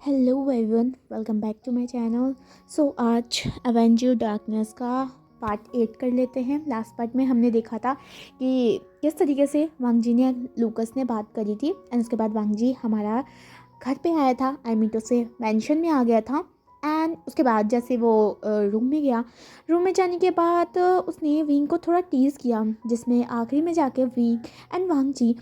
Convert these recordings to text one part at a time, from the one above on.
Hello everyone, welcome back to my channel. आज avenger darkness का part 8 कर लेते हैं। लास्ट पार्ट में हमने देखा था कि किस तरीके से वांग जी ने लूकस ने बात करी थी एंड उसके बाद वांग जी हमारा घर पे आया था, आई मीन टू से मैंशन में आ गया था। एंड उसके बाद जैसे वो रूम में गया, रूम में जाने के बाद उसने विंग को थोड़ा टीज़ किया, जिसमें आखिरी में जाके Wing and Wangji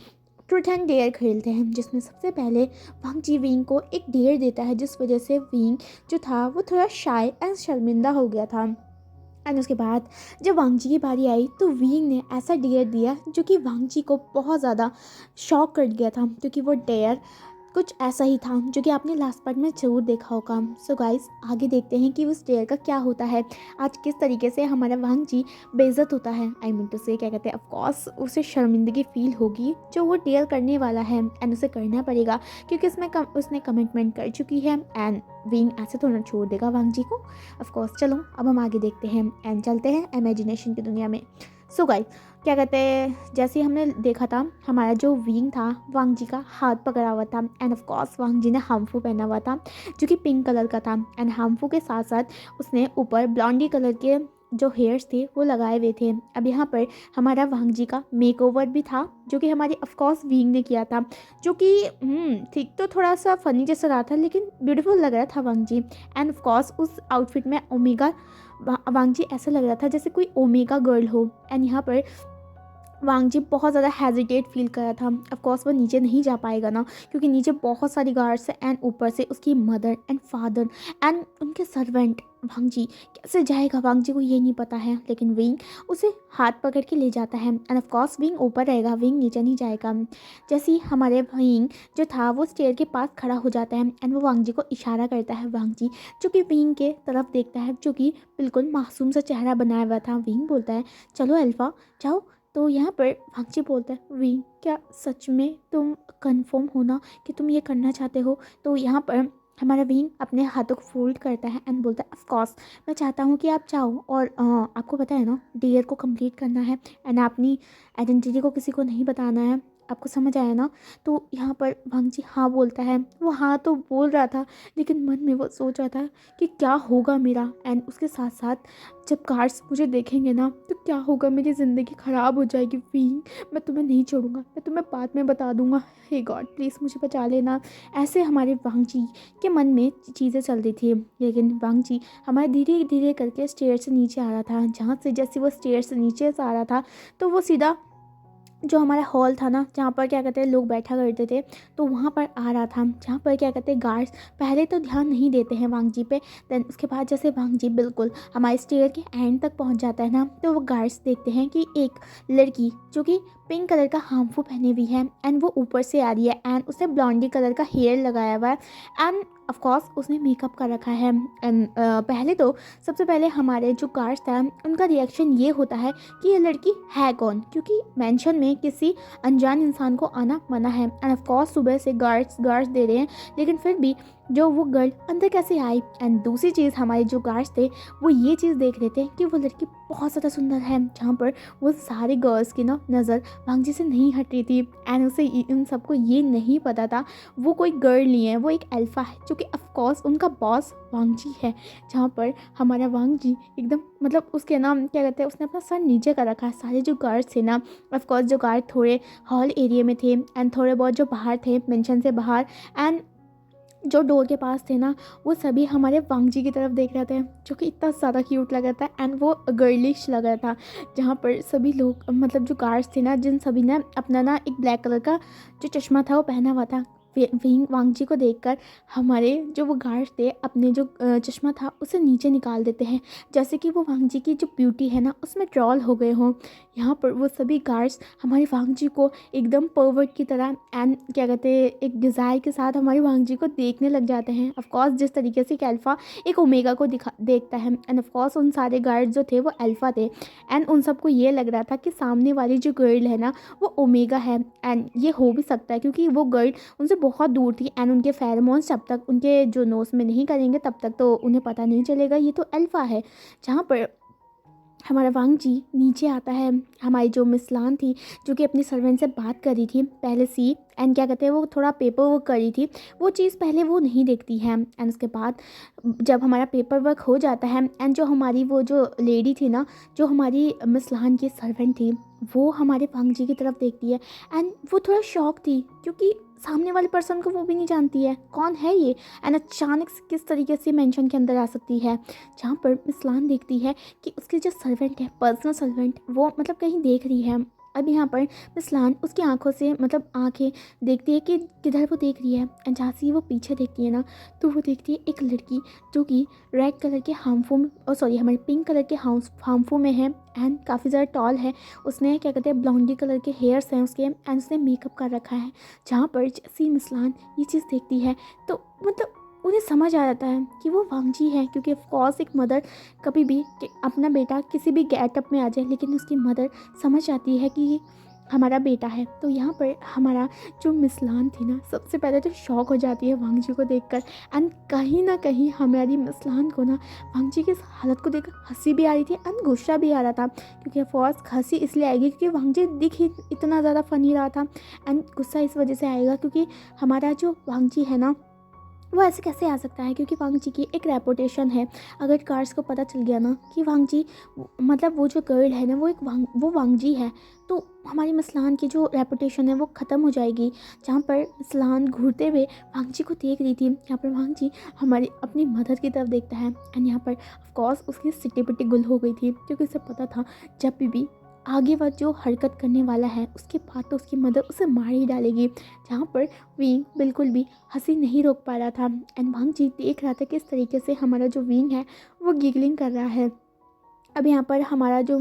truth and dare खेलते हैं, जिसमें सबसे पहले वांग जी विंग को एक डेयर देता है, जिस वजह से विंग जो था वो थोड़ा शाय एंड शर्मिंदा हो गया था। एंड उसके बाद जब वांग जी की बारी आई तो विंग ने ऐसा डेयर दिया जो कि वांग जी को बहुत ज़्यादा शॉक कर गया था, क्योंकि वो डेयर कुछ ऐसा ही था जो कि आपने लास्ट पार्ट में ज़रूर देखा होगा। सो गाइस, आगे देखते हैं कि उस डेयर का क्या होता है, आज किस तरीके से हमारा वांग जी बेइज्जत होता है। आई मीन टू से क्या कहते हैं, ऑफकोर्स उसे शर्मिंदगी फील होगी जो वो डेयर करने वाला है एंड उसे करना पड़ेगा, क्योंकि उसने कमिटमेंट कर चुकी है एंड विंग ऐसे तो ना छोड़ देगा वांग जी को। ऑफकोर्स चलो अब हम आगे देखते हैं एंड चलते हैं इमेजिनेशन की दुनिया में। सो गाइस, क्या कहते हैं, जैसे हमने देखा था हमारा जो विंग था वांग जी का हाथ पकड़ा हुआ था एंड ऑफ कोर्स वांग जी ने हार्मफू पहना हुआ था जो कि पिंक कलर का था एंड हार्मफू के साथ साथ उसने ऊपर ब्लॉन्डी कलर के जो हेयर्स थे वो लगाए हुए थे। अब यहाँ पर हमारा वांग जी का मेकओवर भी था जो कि हमारी ऑफ कोर्स विंग ने किया था, जो कि ठीक तो थोड़ा सा फनी जैसा रहा था लेकिन ब्यूटीफुल लग रहा था वांग जी। एंड ऑफ कोर्स उस आउटफिट में ओमेगा वांग जी ऐसा लग रहा था जैसे कोई ओमेगा गर्ल हो। एंड यहाँ पर वांग जी बहुत ज़्यादा हेजिटेट फील कर रहा था। ऑफ कोर्स वो नीचे नहीं जा पाएगा ना, क्योंकि नीचे बहुत सारी गार्ड्स हैं एंड ऊपर से उसकी मदर एंड फादर एंड उनके सर्वेंट। वांग जी कैसे जाएगा, वांग जी को ये नहीं पता है, लेकिन विंग उसे हाथ पकड़ के ले जाता है एंड ऑफ कोर्स विंग ऊपर रहेगा, विंग नीचे नहीं जाएगा। जैसे ही हमारे विंग जो था वो स्टेयर के पास खड़ा हो जाता है एंड वो वांग जी को इशारा करता है। वांग जी जो कि विंग के तरफ देखता है, जो कि बिल्कुल मासूम सा चेहरा बनाया हुआ था। विंग बोलता है चलो अल्फा जाओ। तो यहाँ पर वांगची बोलता है वी, क्या सच में तुम कंफर्म हो ना कि तुम ये करना चाहते हो? तो यहाँ पर हमारा विंग अपने हाथों को फोल्ड करता है एंड बोलता है ऑफ कोर्स मैं चाहता हूँ कि आप जाओ और आपको पता है ना डियर को कंप्लीट करना है एंड अपनी आइडेंटिटी को किसी को नहीं बताना है। आपको समझ आया ना? तो यहाँ पर वांग जी हाँ बोलता है। वो हाँ तो बोल रहा था लेकिन मन में वो सोच रहा था कि क्या होगा मेरा, एंड उसके साथ साथ जब गार्ड्स मुझे देखेंगे ना तो क्या होगा, मेरी ज़िंदगी ख़राब हो जाएगी। विंग मैं तुम्हें नहीं छोड़ूंगा, मैं तुम्हें बाद में बता दूंगा, हे गॉड प्लीज़ मुझे बचा लेना। ऐसे हमारे वांग जी के मन में चीज़ें चल रही थी। लेकिन वांग जी हमारे धीरे धीरे करके स्टेयर से नीचे आ रहा था। जहाँ से जैसे वो स्टेयर से नीचे से आ रहा था तो वो सीधा जो हमारा हॉल था ना, जहाँ पर क्या कहते हैं लोग बैठा करते थे, तो वहाँ पर आ रहा था, जहाँ पर क्या कहते हैं गार्ड्स पहले तो ध्यान नहीं देते हैं वांग जी पे। देन उसके बाद जैसे वांग जी बिल्कुल हमारे स्टेयर के एंड तक पहुँच जाता है ना, तो वो गार्ड्स देखते हैं कि एक लड़की जो कि पिंक कलर का हार्मफुल पहनी हुई है एंड वो ऊपर से आ रही है एंड उसने ब्लॉन्डी कलर का हेयर लगाया हुआ है एंड ऑफ कोर्स उसने मेकअप कर रखा है। एंड पहले तो सबसे पहले हमारे जो गार्ड्स थे उनका रिएक्शन ये होता है कि ये लड़की है कौन, क्योंकि मेंशन में किसी अनजान इंसान को आना मना है एंड ऑफ कोर्स सुबह से गार्ड्स दे रहे हैं, लेकिन फिर भी जो वो गर्ल अंदर कैसे आई। एंड दूसरी चीज़ हमारे जो गार्ड्स थे वो ये चीज़ देख रहे थे कि वो लड़की बहुत ज़्यादा सुंदर है, जहाँ पर वो सारे गर्ल्स की ना नज़र वांग जी से नहीं हट रही थी एंड उसे इन सबको ये नहीं पता था वो कोई गर्ल नहीं है, वो एक अल्फ़ा है जो कि ऑफकोर्स उनका बॉस वांग जी है। जहाँ पर हमारा वांग जी एकदम मतलब उसके नाम क्या कहते हैं, उसने अपना सर नीचे कर रखा है। सारे जो गार्ड्स थे ना, ऑफकोर्स जो गार्ड थोड़े हॉल एरिया में थे एंड थोड़े बहुत जो बाहर थे मेंशन से बाहर एंड जो डोर के पास थे ना, वो सभी हमारे वांग जी की तरफ देख रहे थे, जो कि इतना ज़्यादा क्यूट लग रहा था एंड वो गर्लिश लग रहा था। जहाँ पर सभी लोग मतलब जो गार्ड्स थे ना, जिन सभी ने अपना ना एक ब्लैक कलर का जो चश्मा था वो पहना हुआ था। विंग वांग जी को देखकर हमारे जो वो गार्ड्स थे अपने जो चश्मा था उसे नीचे निकाल देते हैं, जैसे कि वो वांग जी की जो ब्यूटी है ना उसमें ट्रॉल हो गए हों। यहाँ पर वो सभी गार्ड्स हमारे वांग जी को एकदम परवर्ट की तरह एंड क्या कहते हैं एक डिज़ायर के साथ हमारे वांग जी को देखने लग जाते हैं। ऑफ कोर्स जिस तरीके से एक अल्फ़ा एक ओमेगा को देखता है एंड ऑफ कोर्स उन सारे गार्ड्स जो थे वो अल्फ़ा थे एंड उन सबको ये लग रहा था कि सामने वाली जो गर्ल है ना वो ओमेगा है। एंड ये हो भी सकता है क्योंकि वो गर्ल उनसे बहुत दूर थी एंड उनके फेरोमोन्स जब तक उनके जो नोज़ में नहीं करेंगे तब तक तो उन्हें पता नहीं चलेगा ये तो अल्फ़ा है। जहाँ पर हमारा वांग जी नीचे आता है। हमारी जो मिस लान थी, जो कि अपनी सर्वेंट से बात कर रही थी पहले सी, एंड क्या कहते हैं वो थोड़ा पेपर वर्क कर रही थी, वो चीज़ पहले वो नहीं देखती है। एंड उसके बाद जब हमारा पेपर वर्क हो जाता है, एंड जो हमारी वो जो लेडी थी ना, जो हमारी मिस लान की सर्वेंट थी, वो हमारे वांग जी की तरफ देखती है। एंड वो थोड़ा शॉक थी, क्योंकि सामने वाले पर्सन को वो भी नहीं जानती है कौन है ये, एंड अचानक से किस तरीके से मेंशन के अंदर आ सकती है। जहाँ पर मिस लान देखती है कि उसकी जो सर्वेंट है, पर्सनल सर्वेंट, वो मतलब कहीं देख रही है। अब यहाँ पर मिस लान उसकी आंखों से मतलब आंखें देखती है कि किधर वो देख रही है, एंड जहाँ से वो पीछे देखती है ना, तो वो देखती है एक लड़की जो कि रेड कलर के हार्मफू में, सॉरी हमारे पिंक कलर के हार्मफू में है, एंड काफ़ी ज़्यादा टॉल है। उसने क्या कहते हैं ब्लॉन्डी कलर के हेयर्स हैं उसके, एंड उसने मेकअप कर रखा है। जहाँ पर जैसी मिस लान ये चीज़ देखती है, तो मतलब उन्हें समझ आ जाता है कि वो वांग जी है, क्योंकि ऑफकोर्स एक मदर कभी भी कि अपना बेटा किसी भी गेटअप में आ जाए, लेकिन उसकी मदर समझ जाती है कि ये हमारा बेटा है। तो यहाँ पर हमारा जो मिस लान थी ना, सबसे पहले तो शॉक हो जाती है वांग जी को देखकर, एंड कहीं ना कहीं हमारी मिस लान को ना वांग जी की इस हालत को देखकर हंसी भी आ रही थी, एंड गुस्सा भी आ रहा था। क्योंकि ऑफकोर्स हंसी इसलिए आएगी क्योंकि वांग जी दिख ही इतना ज़्यादा फनी रहा था, एंड गुस्सा इस वजह से आएगा क्योंकि हमारा जो वांग जी है ना, वो ऐसे कैसे आ सकता है, क्योंकि वांग जी की एक रेपुटेशन है। अगर कार्स को पता चल गया ना कि वांग जी मतलब वो जो गर्ल है ना, वो वांग जी है, तो हमारी मिस लान की जो रेपुटेशन है वो ख़त्म हो जाएगी। जहाँ पर मिस लान घूरते हुए वांग जी को देख रही थी, यहाँ पर वांग जी हमारी अपनी मदर की तरफ देखता है, एंड यहाँ पर ऑफकोर्स उसकी सिटी पिटी गुल हो गई थी, क्योंकि उसे पता था जब भी आगे वह जो हरकत करने वाला है उसके बाद तो उसकी मदर उसे मार ही डालेगी। जहाँ पर विंग बिल्कुल भी हंसी नहीं रोक पा रहा था, एंड वांग जी देख रहा था किस तरीके से हमारा जो विंग है वो गिगलिंग कर रहा है। अब यहाँ पर हमारा जो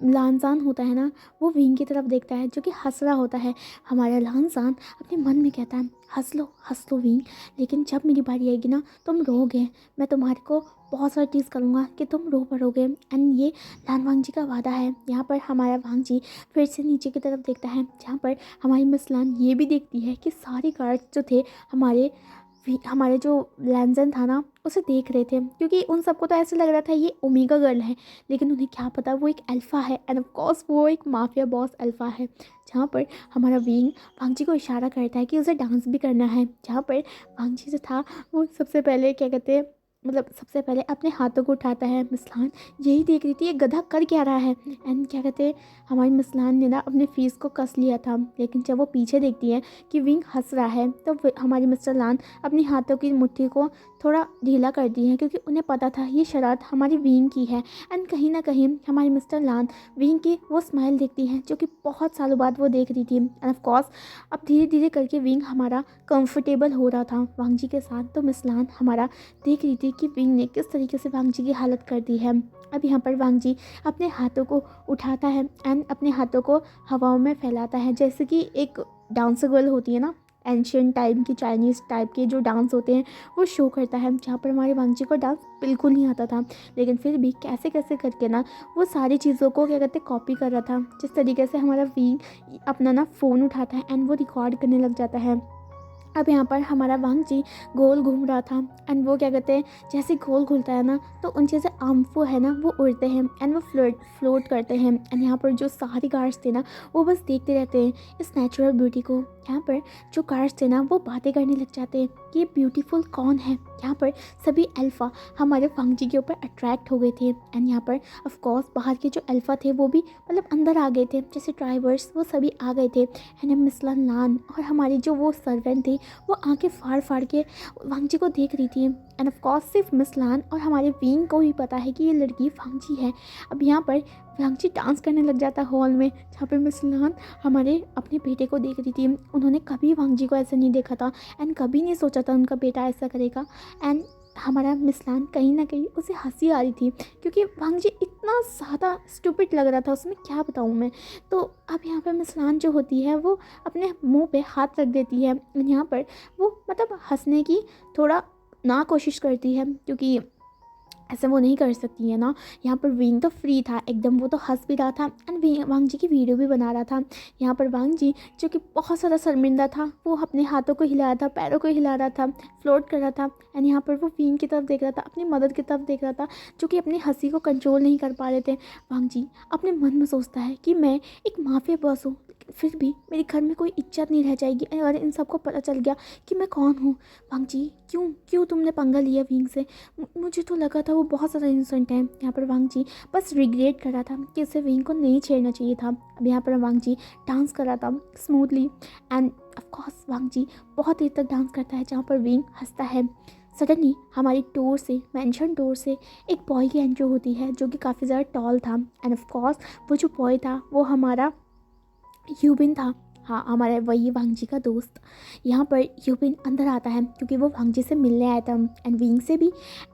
लानजान होता है ना, वो विंग की तरफ देखता है जो कि हंस रहा होता है। हमारा लानजान अपने मन में कहता है हंस लो विंग, लेकिन जब मेरी बारी आएगी ना तुम रोगे, मैं तुम्हारे को बहुत सारी चीज़ करूँगा कि तुम रो पड़ोगे, एंड ये लान वांग जी का वादा है। यहाँ पर हमारा वांग जी फिर से नीचे की तरफ देखता है, जहाँ पर हमारी मिस लान ये भी देखती है कि सारे गार्ड्स जो थे हमारे जो लैंजन था ना उसे देख रहे थे, क्योंकि उन सबको तो ऐसे लग रहा था ये ओमेगा गर्ल है, लेकिन उन्हें क्या पता वो एक अल्फ़ा है, एंड ऑफ कोर्स वो एक माफिया बॉस अल्फ़ा है। जहाँ पर हमारा विंग वांग जी को इशारा करता है कि उसे डांस भी करना है। जहाँ पर वांग जी जो था वो सबसे पहले क्या कहते हैं मतलब सबसे पहले अपने हाथों को उठाता है। मिस लान यही देख रही थी ये गधा कर क्या रहा है, एंड क्या कहते हैं हमारी मिस लान ने ना अपने फेस को कस लिया था, लेकिन जब वो पीछे देखती है कि विंग हंस रहा है, तो हमारी मिस्टर लान अपनी हाथों की मुट्ठी को थोड़ा ढीला कर दी है, क्योंकि उन्हें पता था ये शरारत हमारी विंग की है। एंड कहीं ना कहीं हमारी मिस्टर लान विंग की वो स्माइल देखती है जो कि बहुत सालों बाद वो देख रही थी, एंड ऑफ कोर्स अब धीरे धीरे करके विंग हमारा कंफर्टेबल हो रहा था वांग जी के साथ। तो मिस लान हमारा देख रही थी कि विंग ने किस तरीके से वांग जी की हालत कर दी है। अब यहाँ पर वांग जी अपने हाथों को उठाता है, एंड अपने हाथों को हवाओं में फैलाता है, जैसे कि एक डांसर गर्ल होती है ना, एंशियंट टाइम की चाइनीज़ टाइप के जो डांस होते हैं वो शो करता है। जहाँ पर हमारे वांग जी को डांस बिल्कुल नहीं आता था, लेकिन फिर भी कैसे कैसे करके ना वो सारी चीज़ों को क्या कहते कॉपी कर रहा था। जिस तरीके से हमारा विंग अपना ना फ़ोन उठाता है एंड वो रिकॉर्ड करने लग जाता है। अब यहाँ पर हमारा वांग जी गोल घूम रहा था, एंड वो क्या कहते हैं जैसे गोल घूमता है ना, तो उन जैसे आर्मफो है ना वो उड़ते हैं, एंड वो फ्लोट करते हैं, एंड यहाँ पर जो सारे गार्ड्स थे ना वो बस देखते रहते हैं इस नेचुरल ब्यूटी को। यहाँ पर जो गार्ड्स थे ना वो बातें करने लग जाते हैं कि ये ब्यूटीफुल कौन है। यहाँ पर सभी अल्फ़ा हमारे वांग जी के ऊपर अट्रैक्ट हो गए थे, एंड यहाँ पर ऑफ कोर्स बाहर के जो अल्फ़ा थे वो भी मतलब अंदर आ गए थे, जैसे ड्राइवर्स वो सभी आ गए थे। एंड मिस लान और हमारी जो वो सर्वेंट थी वो आंखें फाड़ फाड़ के वांग जी को देख रही थी, एंड ऑफ कोर्स सिर्फ मिस लान और हमारे विंग को ही पता है कि ये लड़की वांग जी है। अब यहाँ पर वांग जी डांस करने लग जाता है हॉल में, जहाँ पर मिस लान हमारे अपने बेटे को देख रही थी। उन्होंने कभी वांग जी को ऐसे नहीं देखा था, एंड कभी नहीं सोचा था उनका बेटा ऐसा करेगा, एंड हमारा मिस लान कहीं ना कहीं उसे हंसी आ रही थी, क्योंकि वांग जी इतना ज़्यादा स्टूपिड लग रहा था उसमें, क्या बताऊँ मैं। तो अब यहाँ पर मिस लान जो होती है वो अपने मुंह पे हाथ रख देती है, यहाँ पर वो मतलब हंसने की थोड़ा ना कोशिश करती है, क्योंकि ऐसे वो नहीं कर सकती है ना। यहाँ पर विंग तो फ्री था एकदम, वो तो हंस भी रहा था एंड वांग जी की वीडियो भी बना रहा था। यहाँ पर वांग जी जो कि बहुत ज़्यादा शर्मिंदा था, वो अपने हाथों को हिला रहा था, पैरों को हिला रहा था, फ्लोट कर रहा था एंड यहाँ पर वो विंग की तरफ देख रहा था, अपनी मदद की तरफ देख रहा था, जो कि अपनी हंसी को कंट्रोल नहीं कर पा रहे थे। वांग जी अपने मन में सोचता है कि मैं एक माफिया बॉस हूँ, लेकिन फिर भी मेरे घर में कोई इज्जत नहीं रह जाएगी अगर इन सबको पता चल गया कि मैं कौन हूँ। वांग जी क्यों क्यों तुमने पंगा लिया विंग से? मुझे तो लगा था वो बहुत ज़्यादा इनोसेंट है। यहाँ पर वांग जी बस रिग्रेट कर रहा था कि उसे विंग को नहीं छेड़ना चाहिए था। अब यहाँ पर वांग जी डांस कर रहा था स्मूथली एंड ऑफ कोर्स वांग जी बहुत देर तक डांस करता है, जहाँ पर विंग हंसता है। सडनली हमारी डोर से, मेंशन डोर से एक बॉय की एंट्री होती है, जो कि काफ़ी ज़्यादा टॉल था एंड ऑफ कोर्स वो जो बॉय था वो हमारा यूबिन था। हाँ, हमारे वही वांग जी का दोस्त। यहाँ पर यूबिन अंदर आता है क्योंकि वो वांग जी से मिलने आया था एंड विंग से भी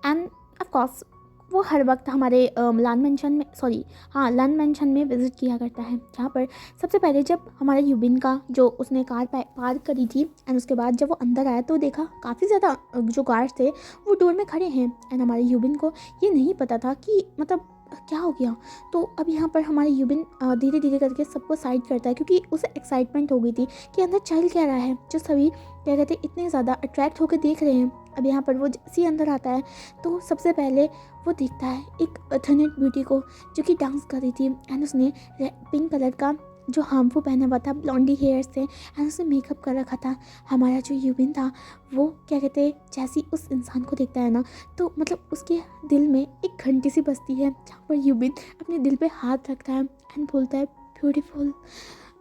एंड ऑफ कोर्स वो हर वक्त हमारे लन मेंशन में विज़िट किया करता है। जहाँ पर सबसे पहले जब हमारे यूबिन का जो उसने कार पार्क करी थी एंड उसके बाद जब वो अंदर आया तो देखा काफ़ी ज़्यादा जो गार्ड्स थे वो डोर में खड़े हैं एंड हमारे यूबिन को ये नहीं पता था कि मतलब क्या हो गया। तो अब यहाँ पर हमारे यूबिन धीरे धीरे करके सबको साइड करता है, क्योंकि उसे एक्साइटमेंट हो गई थी कि अंदर चल क्या रहा है, जो सभी क्या कहते हैं इतने ज़्यादा अट्रैक्ट होकर देख रहे हैं। अब यहाँ पर वो जैसे अंदर आता है तो सबसे पहले वो देखता है एक एथनिक ब्यूटी को, जो कि डांस कर रही थी एंड उसने पिंक कलर का जो हार्मफुल पहना हुआ था, ब्लॉन्डी हेयर्स थे एंड उसने मेकअप कर रखा था। हमारा जो यूबिन था वो क्या कहते हैं जैसे उस इंसान को देखता है ना, तो मतलब उसके दिल में एक घंटी सी बजती है, जहाँ पर यूबिन अपने दिल पे हाथ रखता है एंड बोलता है ब्यूटीफुल।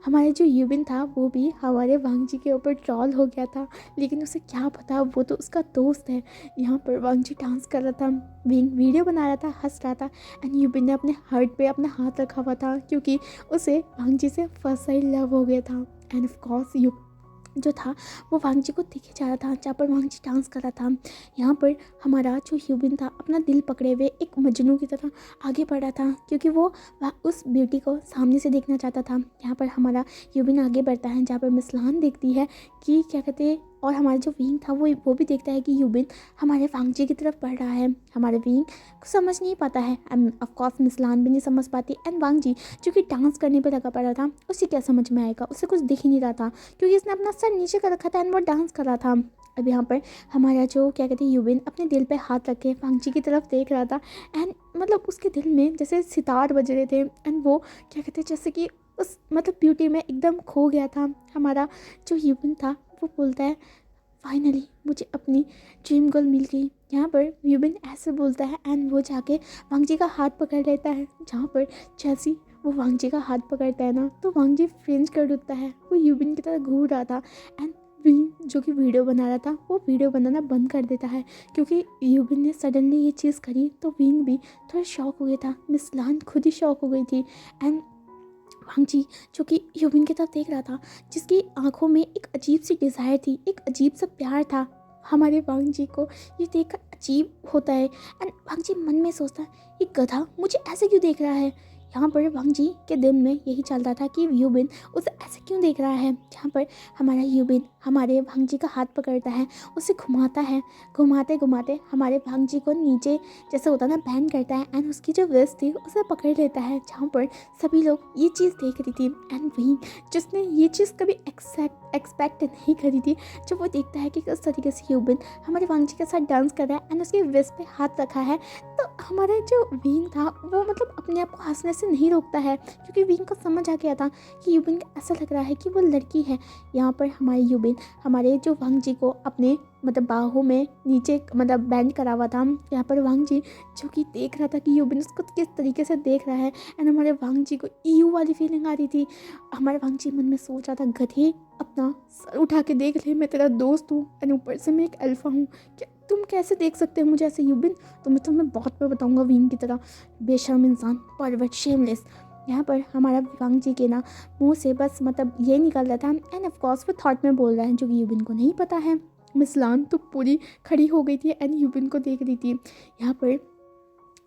हमारे जो यूबिन था वो भी हमारे वांग जी के ऊपर ट्रॉल हो गया था, लेकिन उसे क्या पता वो तो उसका दोस्त है। यहाँ पर वांग जी डांस कर रहा था, विंग वीडियो बना रहा था, हंस रहा था एंड यूबिन ने अपने हार्ट पे अपना हाथ रखा हुआ था, क्योंकि उसे वांग जी से फर्स्ट साइड लव हो गया था एंड ऑफ कोर्स जो था वो वांग जी को देखे जा रहा था, जहाँ पर वांग जी डांस कर रहा था। यहाँ पर हमारा जो ह्यूबिन था अपना दिल पकड़े हुए एक मजनू की तरह आगे बढ़ रहा था, क्योंकि वो उस ब्यूटी को सामने से देखना चाहता था। यहाँ पर हमारा ह्यूबिन आगे बढ़ता है, जहाँ पर मिसलान देखती है कि क्या कहते हैं, और हमारा जो विंग था वो भी देखता है कि ह्यूबिन हमारे वांग जी की तरफ बढ़ रहा है। हमारे विंग को समझ नहीं पाता है एंड ऑफ कोर्स मिसलान भी नहीं समझ पाती एंड वांग जी जो कि डांस करने पर लगा पड़ा था, उसे क्या समझ में आएगा, उसे कुछ दिख ही नहीं रहा था, क्योंकि इसने अपना सर नीचे कर रखा था एंड वो डांस कर रहा था। अब यहाँ पर हमारा जो क्या कहते हैं यूबिन अपने दिल पे हाथ रख के वांग जी की तरफ देख रहा था एंड मतलब उसके दिल में जैसे सितार बज रहे थे एंड वो क्या कहते हैं जैसे कि उस मतलब ब्यूटी में एकदम खो गया था। हमारा जो यूबिन था वो बोलता है फाइनली मुझे अपनी ड्रीम गर्ल मिल गई। यहाँ पर यूबिन ऐसे बोलता है एंड वो जाके वांग जी का हाथ पकड़ लेता है, जहाँ पर जैसी वो वांग जी का हाथ पकड़ता है ना तो वांग जी फ्रेंच कर उठता है। वो यूबिन की तरह घूर रहा था एंड विंग जो कि वीडियो बना रहा था वो वीडियो बनाना बंद कर देता है, क्योंकि यूबिन ने सडनली ये चीज़ करी तो विंग भी थोड़ा शॉक हो गया था। मिसलान खुद ही शॉक हो गई थी एंड वांग जी जो कि यूबिन की तरफ देख रहा था, जिसकी आंखों में एक अजीब सी डिज़ायर थी, एक अजीब सा प्यार था। हमारे वांग जी को ये देखकर अजीब होता है एंड वांग जी मन में सोचता है ये गधा मुझे ऐसे क्यों देख रहा है। यहाँ पर वांग जी के दिल में यही चल रहा था कि यूबिन उसे ऐसे क्यों देख रहा है। जहाँ पर हमारा यूबिन हमारे वांग जी का हाथ पकड़ता है, उसे घुमाता है, घुमाते घुमाते हमारे वांग जी को नीचे जैसे होता ना बैंड करता है एंड उसकी जो वेस्ट थी उसे पकड़ लेता है। जहाँ पर सभी लोग ये चीज़ देख रही थी एंड वहीं जिसने ये चीज़ कभी एक्सपेक्ट नहीं करी थी, जब वो देखता है कि किस तरीके से यूबिन हमारे वांग जी के साथ डांस कर रहा है एंड उसके वेस्ट पे हाथ रखा है, तो हमारा जो विंग था वो मतलब अपने आप को हंसने से नहीं रोकता है, क्योंकि विंग को समझ आ गया था कि यूबिन को ऐसा लग रहा है कि वो लड़की है। यहाँ पर हमारे यूबिन हमारे जो वांग जी को अपने मतलब बाहों में नीचे मतलब बैंड करा हुआ था। यहाँ पर वांग जी जो कि देख रहा था कि यूबिन उसको किस तरीके से देख रहा है एंड हमारे वांग जी को ईयू वाली फीलिंग आ रही थी। हमारे वांग जी मन में सोच रहा था गधे अपना सर उठा के देख ले, मैं तेरा दोस्त हूँ एंड ऊपर से मैं एक अल्फा हूँ, क्या तुम कैसे देख सकते हो मुझे ऐसे यूबिन, तो मैं तुम्हें बहुत पे बताऊँगा विंग की तरह, बेशर्म इंसान, परवर्ट, शेमलेस। यहाँ पर हमारा वांग जी के ना मुंह से बस मतलब ये निकल रहा था एंड ऑफ कोर्स वो थॉट में बोल रहा है जो कि यूबिन को नहीं पता है। मिसलान तो पूरी खड़ी हो गई थी एंड यूबिन को देख रही थी। यहाँ पर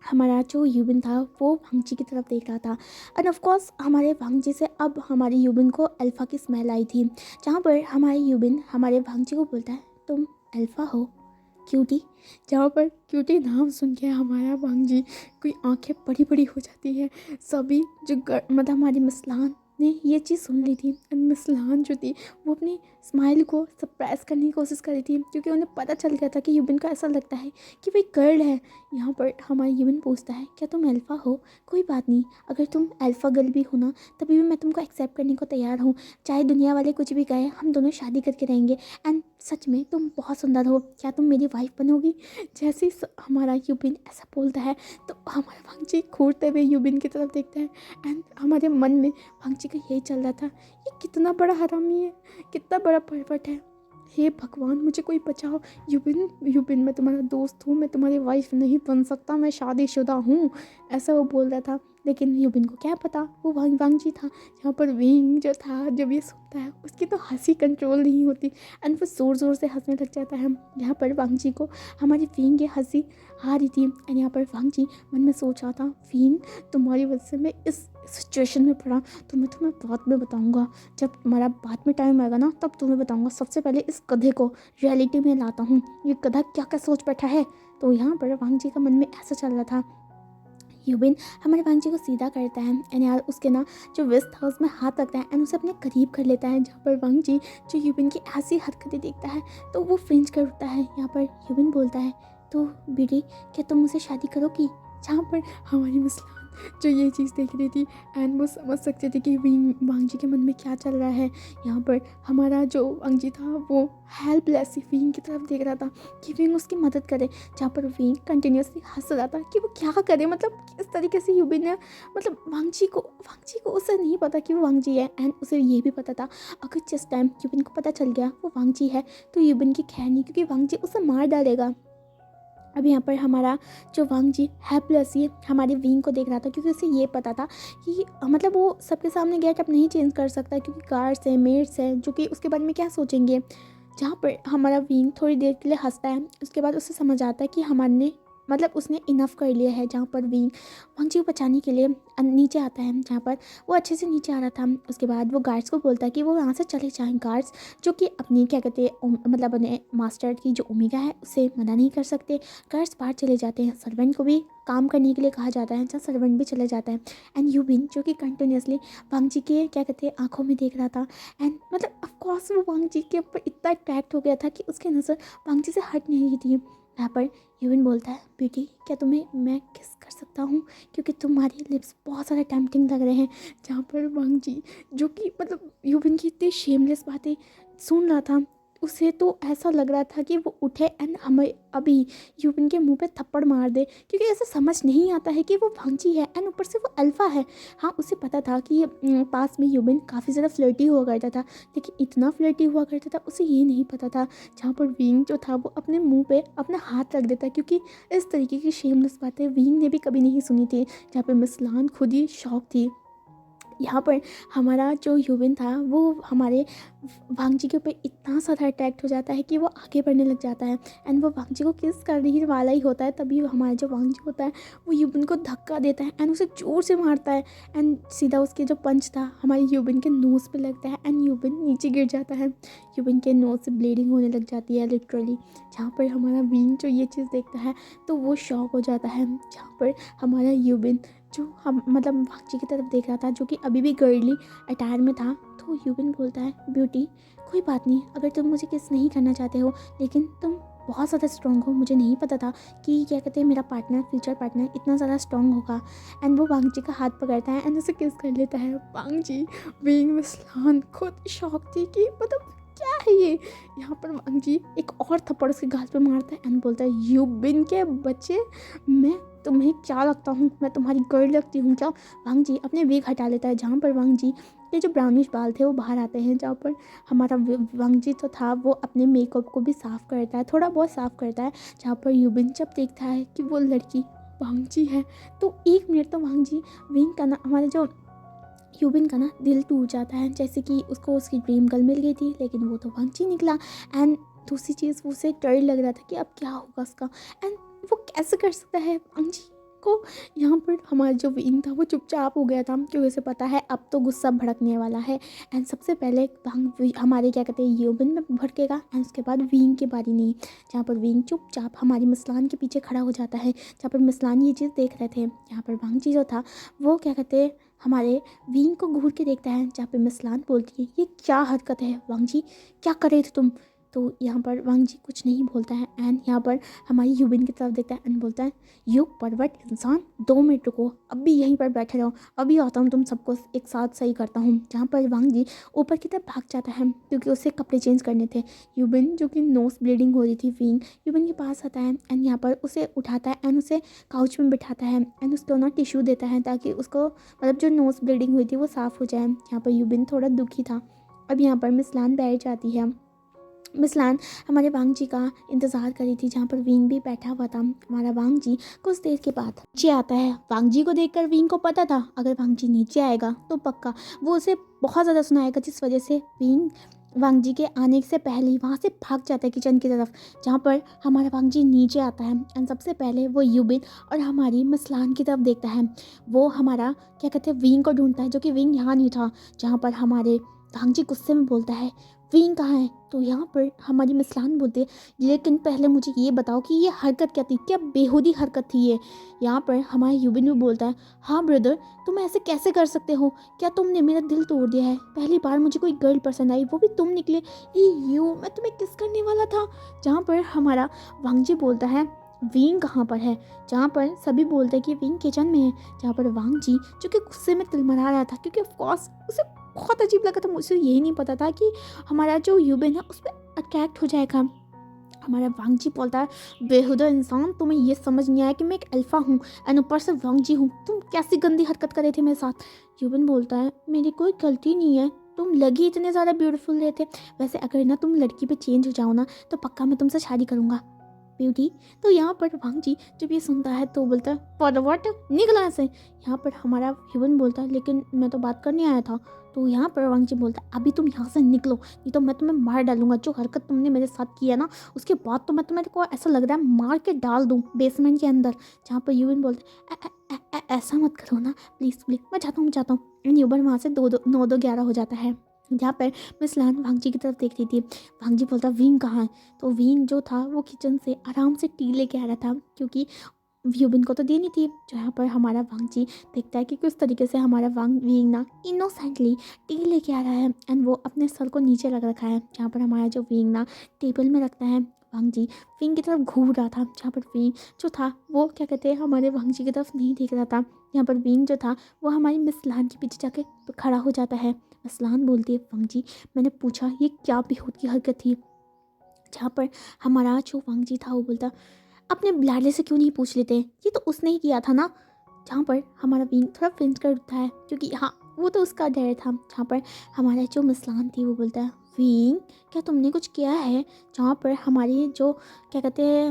हमारा जो यूबिन था वो वांग जी की तरफ देख रहा था एंड ऑफ कोर्स हमारे वांग जी से अब हमारे यूबिन को अल्फ़ा की स्मेल आई थी, जहाँ पर हमारे यूबिन हमारे वांग जी को बोलता है तुम अल्फ़ा हो। क्यूटी, जहाँ पर क्यूटी नाम सुन के हमारा वांग जी की आंखें बड़ी बड़ी हो जाती है। सभी जो मतलब हमारी मिसलान ने ये चीज़ सुन ली थी, और मिसलान जो थी वो अपनी स्माइल को सप्रेस करने की कोशिश कर रही थी, क्योंकि उन्हें पता चल गया था कि यूबिन को ऐसा लगता है कि वो एक गर्ल है। यहाँ पर हमारा यूबिन पूछता है, क्या तुम अल्फ़ा हो? कोई बात नहीं, अगर तुम अल्फ़ा गर्ल भी हो ना, तभी भी मैं तुमको एक्सेप्ट करने को तैयार हूँ। चाहे दुनिया वाले कुछ भी कहे, हम दोनों शादी करके रहेंगे। एंड सच में तुम बहुत सुंदर हो, क्या तुम मेरी वाइफ बनोगी? जैसे ही हमारा यूबिन ऐसा बोलता है तो हमारा वांगजी घूरते हुए यूबिन की तरफ देखता है। एंड हमारे मन में वांगजी का यही चल रहा था, ये कितना बड़ा हरामी है, कितना बड़ा परवट है। हे भगवान, मुझे कोई बचाओ। यूबिन यूबिन, मैं तुम्हारा दोस्त हूँ, मैं तुम्हारी वाइफ नहीं बन सकता, मैं शादीशुदा हूँ, ऐसा वो बोल रहा था। लेकिन यूबिन को क्या पता वो वांगजी था। जहाँ पर विंग जो था, जब ये सुनता है उसकी तो हंसी कंट्रोल नहीं होती, एंड वो ज़ोर ज़ोर से हंसने लग जाता है। यहाँ पर वांगजी को हमारी विंग की हंसी आ रही थी, एंड यहाँ पर वांगजी मन में सोच रहा था, विंग तुम्हारी वजह से मैं इस सिचुएशन में पड़ा, तो मैं तुम्हें बाद में बताऊंगा। जब तुम्हारा बाद में टाइम आएगा ना, तब तुम्हें बताऊंगा। सबसे पहले इस गधे को रियलिटी में लाता हूँ, ये गधा क्या क्या सोच बैठा है। तो यहाँ पर वांगजी का मन में ऐसा चल रहा था। यूबिन हमारे वांगजी को सीधा करता है, एंड यार उसके ना जो वेस्ट था उसमें हाथ रखता है, एंड उसे अपने करीब कर लेता है। जहाँ पर वांगजी जो यूबिन की ऐसी हरकतें देखता है तो वो फ्रिंज कर उठता है। यहाँ पर यूबिन बोलता है, तो बेटी क्या तुम मुझसे शादी करोगी? जहाँ पर हमारी मुस्लान जो ये चीज़ देख रही थी, एंड वो समझ सकते थे कि वांगजी के मन में क्या चल रहा है। यहाँ पर हमारा जो वांगजी था वो हेल्पलेस विंग की तरफ देख रहा था कि विंग उसकी मदद करे। जहाँ पर विंग कंटिन्यूसली हंस रहा था कि वो क्या करे, मतलब किस तरीके से यूबिन ने, मतलब वांगजी को उसे नहीं पता कि वो वांगजी है, एंड उसे ये भी पता था अगर जिस टाइम यूबिन को पता चल गया वो वांगजी है तो यूबिन की खैर नहीं, क्योंकि वांगजी उसे मार डालेगा। अब यहाँ पर हमारा जो वांगजी हेल्पलेसली हमारे विंग को देख रहा था, क्योंकि उसे ये पता था कि मतलब वो सबके सामने गेट अप नहीं चेंज कर सकता, क्योंकि गार्ड्स हैं, मेड्स हैं, जो कि उसके बारे में क्या सोचेंगे। जहाँ पर हमारा विंग थोड़ी देर के लिए हंसता है, उसके बाद उसे समझ आता है कि हमारे मतलब उसने इनफ कर लिया है। जहाँ पर विंग वांगजी को बचाने के लिए नीचे आता है, जहाँ पर वो अच्छे से नीचे आ रहा था। उसके बाद वो गार्ड्स को बोलता है कि वो यहाँ से चले जाएँ। गार्ड्स जो कि अपनी क्या कहते हैं मतलब अपने मास्टर की जो ओमेगा है उसे मना नहीं कर सकते। गार्ड्स बाहर चले जाते हैं, सर्वेंट को भी काम करने के लिए कहा जाता है, जहाँ सर्वेंट भी चले जाता है। एंड यूबिन जो कि कंटिन्यूसली वांगजी के क्या कहते हैं आंखों में देख रहा था, एंड मतलब ऑफकोर्स वो वांगजी के ऊपर इतना अट्रैक्ट हो गया था कि उसकी नज़र वांगजी से हट नहीं रही थी। यहाँ पर यूबिन बोलता है, बेटी क्या तुम्हें मैं किस कर सकता हूँ, क्योंकि तुम्हारी लिप्स बहुत ज़्यादा टेम्पटिंग लग रहे हैं। जहाँ पर वांगजी जो कि मतलब यूबिन की इतनी शेमलेस बातें सुन रहा था, उसे तो ऐसा लग रहा था कि वो उठे एंड हमें अभी यूबिन के मुंह पे थप्पड़ मार दे, क्योंकि ऐसा समझ नहीं आता है कि वो वांगजी है एंड ऊपर से वो अल्फ़ा है। हाँ उसे पता था कि पास में यूबिन काफ़ी ज़्यादा फ्लर्टी हुआ करता था, लेकिन इतना फ्लर्टी हुआ करता था उसे ये नहीं पता था। जहाँ पर विंग जो था वो अपने मुंह पे अपना हाथ रख देता, क्योंकि इस तरीके की शेमलेस बातें विंग ने भी कभी नहीं सुनी थी। जहाँ पर मिसलान खुद ही शौक थी। यहाँ पर हमारा जो यूबिन था वो हमारे वांगजी के ऊपर इतना ज़्यादा अट्रैक्ट हो जाता है कि वो आगे बढ़ने लग जाता है, एंड वो वांगजी को किस करने ही वाला ही होता है। तभी हमारा जो वांगजी होता है वो यूबिन को धक्का देता है एंड उसे जोर से मारता है, एंड सीधा उसके जो पंच था हमारे यूबिन के नोज़ पे लगता है, एंड यूबिन नीचे गिर जाता है। यूबिन के नोज़ से ब्लीडिंग होने लग जाती है लिटरली। जहाँ पर हमारा विंग जो ये चीज़ देखता है तो वो शॉक हो जाता है। जहाँ पर हमारा यूबिन जो हम मतलब वांगजी की तरफ देख रहा था, जो कि अभी भी गर्ली अटायर में था, तो यूबिन बोलता है, ब्यूटी कोई बात नहीं, अगर तुम मुझे किस नहीं करना चाहते हो, लेकिन तुम बहुत ज़्यादा स्ट्रॉन्ग हो। मुझे नहीं पता था कि क्या कहते हैं मेरा पार्टनर, फ्यूचर पार्टनर इतना ज़्यादा स्ट्रॉन्ग होगा। एंड वो वांगजी का हाथ पकड़ता है एंड उसे किस कर लेता है। वांगजी विंग मिसलान खुद शॉक थी कि मतलब क्या है ये। यहाँ पर वांगजी एक और थप्पड़ उसके गाल पे मारता है एंड बोलता है, यूबिन के बच्चे, मैं तुम्हें क्या लगता हूँ, मैं तुम्हारी गर्ल लगती हूँ क्या? वांगजी अपने वेग हटा लेता है। जहाँ पर वांगजी के जो ब्राउनिश बाल थे वो बाहर आते हैं। जहाँ पर हमारा वांगजी तो था वो अपने मेकअप को भी साफ़ करता है, थोड़ा बहुत साफ़ करता है। जहाँ पर यूबिन जब देखता है कि वो लड़की वांगजी है तो एक मिनट तो वांगजी विंग का ना हमारे जो यूबिन का ना दिल टूट जाता है, जैसे कि उसको उसकी ड्रीम गर्ल मिल गई थी लेकिन वो तो वांगजी निकला। एंड दूसरी चीज़ उसे डर लग रहा था कि अब क्या होगा उसका, एंड वो कैसे कर सकता है वांगजी को यहाँ पर हमारा जो विंग था वो चुपचाप हो गया था, क्योंकि उसे पता है अब तो गुस्सा भड़कने वाला है। एंड सबसे पहले हमारे क्या कहते हैं यूबिन में भड़केगा एंड उसके बाद विंग की बारी नहीं, जहाँ पर विंग चुपचाप हमारी मिसलान के पीछे खड़ा हो जाता है। जहाँ पर मिसलान ये चीज़ देख रहे थे, यहाँ पर वांगजी जो था वो क्या कहते हैं हमारे विंग को घूर के देखता है, जहाँ पे मिसलान बोलती है ये क्या हरकत है वांगजी, क्या कर रहे थे तुम। तो यहाँ पर वांगजी कुछ नहीं बोलता है एंड यहाँ पर हमारी यूबिन की तरफ देखता है एंड बोलता है यू परवट इंसान, 2 मिनट रुको, अभी यहीं पर बैठे रहो, अभी आता हूँ, तुम सबको एक साथ सही करता हूँ। जहाँ पर वांगजी ऊपर की तरफ भाग जाता है क्योंकि उसे कपड़े चेंज करने थे। यूबिन जो कि नोज ब्लीडिंग हो रही थी, विंग यूबिन के पास आता है एंड यहाँ पर उसे उठाता है एंड उसे काउच में बिठाता है एंड उसको ना टिश्यू देता है ताकि उसको मतलब जो नोज ब्लीडिंग हुई थी वो साफ़ हो जाए। यहाँ पर यूबिन थोड़ा दुखी था। अब यहाँ पर मिसलान बैठ जाती है। मिसलान हमारे वांगजी का इंतज़ार करी थी, जहाँ पर विंग भी बैठा हुआ था। हमारा वांगजी कुछ देर के बाद नीचे आता है। वांगजी को देखकर विंग को पता था अगर वांगजी नीचे आएगा तो पक्का वो उसे बहुत ज़्यादा सुनाएगा, जिस वजह से विंग वांगजी के आने से पहले ही वहाँ से भाग जाता है किचन की तरफ। जहाँ पर हमारा वांगजी नीचे आता है एंड सबसे पहले वो यूबिन और हमारी मिसलान की तरफ देखता है। वो हमारा क्या कहते हैं विंग को ढूंढता है, जो कि विंग यहाँ नहीं था। जहाँ पर हमारे वांगजी गुस्से में बोलता है विंग कहाँ है। तो यहाँ पर हमारी मिसलान बोलती है लेकिन पहले मुझे ये बताओ कि ये हरकत क्या थी, क्या बेहूदी हरकत थी ये। यहाँ पर हमारा यूबिन भी बोलता है हाँ ब्रदर, तुम ऐसे कैसे कर सकते हो, क्या तुमने मेरा दिल तोड़ दिया है। पहली बार मुझे कोई गर्ल पसंद आई, वो भी तुम निकले, यू मैं तुम्हें किस करने वाला था। जहाँ पर हमारा वांगजी बोलता है विंग कहाँ पर है। जहाँ पर सभी बोलते हैं कि विंग किचन में है। जहाँ पर वांगजी जो कि गुस्से में तिलमरा रहा था, क्योंकि ऑफकोर्स उसे बहुत अजीब लगा था। मुझे यही नहीं पता था कि हमारा जो यूबिन है उस पर अट्रैक्ट हो जाएगा। हमारा वांगजी बोलता है बेहुदा इंसान, तुम्हें ये समझ नहीं आया कि मैं एक अल्फा हूँ एंड ऊपर से वांगजी हूँ, तुम कैसी गंदी हरकत कर रहे थे मेरे साथ। यूबिन बोलता है मेरी कोई गलती नहीं है, तुम लगी इतने ज़्यादा ब्यूटीफुल रहे थे। वैसे अगर ना तुम लड़की पे चेंज हो जाओ ना तो पक्का मैं तुमसे शादी करूँगा ब्यूटी। तो यहाँ पर वांगजी जब ये सुनता है तो बोलता है फॉर द व्हाट, निकला से। यहाँ पर हमारा ह्यूमन बोलता है लेकिन मैं तो बात करने आया था। तो यहाँ पर वांगजी बोलता है अभी तुम यहाँ से निकलो, नहीं तो मैं तुम्हें मार डालूंगा। जो हरकत तुमने मेरे साथ किया ना उसके बाद तो मैं तुम्हें को ऐसा लग रहा है मार के डाल दूँ बेसमेंट के अंदर। जहाँ पर ह्यूमन बोलता है ऐसा मत करो ना प्लीज़ प्लीज़, मैं चाहता हूँ। एंड ह्यूमन वहाँ से 9-2-11 हो जाता है। जहाँ पर मिसलान वांगजी की तरफ देख रही थी। वांगजी बोलता विंग कहाँ है। तो विंग जो था वो किचन से आराम से टी लेके आ रहा था, क्योंकि ह्यूबिन को तो देनी थी। जहाँ पर हमारा वांगजी देखता है कि किस तरीके से हमारा विंग ना इनोसेंटली टी लेके आ रहा है एंड वो अपने सर को नीचे लग रखा है। जहाँ पर हमारा जो विंग ना टेबल में रखता है, वांगजी विंग की तरफ घूर रहा था। जहाँ पर विंग जो था वो क्या कहते हैं हमारे वांगजी की तरफ नहीं देख रहा था। यहाँ पर विंग जो था वो हमारी मिसलान के पीछे जाके खड़ा हो जाता है। मिसलान बोलती है वांगजी मैंने पूछा ये क्या बेहूद की हरकत थी। जहाँ पर हमारा जो वांगजी था वो बोलता अपने लाडले से क्यों नहीं पूछ लेते, ये तो उसने ही किया था ना। जहाँ पर हमारा विंग थोड़ा फिंच कर उठता है, क्योंकि हाँ वो तो उसका डर था। जहाँ पर हमारा जो मिसलान थी वो बोलता है विंग क्या तुमने कुछ किया है। जहाँ पर हमारी जो क्या कहते हैं